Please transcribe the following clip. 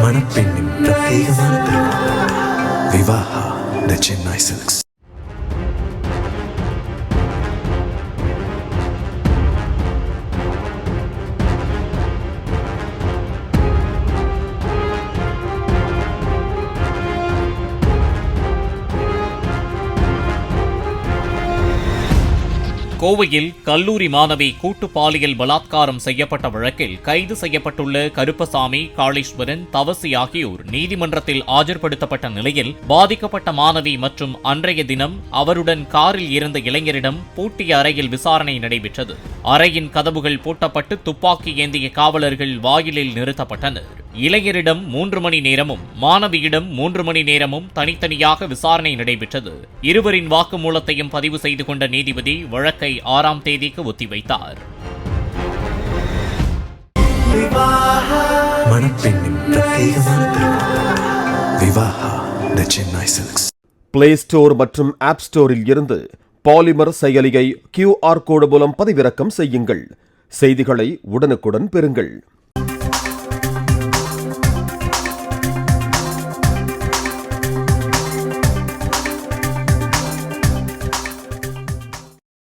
மணப்பெண்ணின் பிரத்யேகமான திருமணம். விவாஹா தி சென்னை சில்க்ஸ். கோவையில் கல்லூரி மாணவி கூட்டு பாலியல் பலாத்காரம் செய்யப்பட்ட வழக்கில் கைது செய்யப்பட்டுள்ள கருப்பசாமி, காளீஸ்வரன், தவசி ஆகியோர் நீதிமன்றத்தில் ஆஜர்படுத்தப்பட்ட நிலையில் பாதிக்கப்பட்ட மாணவி மற்றும் அன்றைய தினம் அவருடன் காரில் இருந்த இளைஞரிடம் பூட்டிய அறையில் விசாரணை நடைபெற்றது. அறையின் கதவுகள் பூட்டப்பட்டு துப்பாக்கி ஏந்திய காவலர்கள் வாயிலில் நிறுத்தப்பட்டனர். இளைஞரிடம் 3 மணி நேரமும் மாணவியிடம் 3 மணி நேரமும் தனித்தனியாக விசாரணை நடைபெற்றது. இருவரின் வாக்குமூலத்தையும் பதிவு செய்து கொண்ட நீதிபதி வழக்கை 6ஆம் தேதிக்கு ஒத்திவைத்தார். மணப்பெண்ணின் பிரத்யேகமான திருமணம். விவாஹா தி சென்னை சில்க்ஸ். பிளே ஸ்டோர் மற்றும் ஆப் ஸ்டோரில் இருந்து பாலிமர் செயலியை QR கோடு மூலம் பதிவிறக்கம் செய்யுங்கள். செய்திகளை உடனுக்குடன் பெறுங்கள்.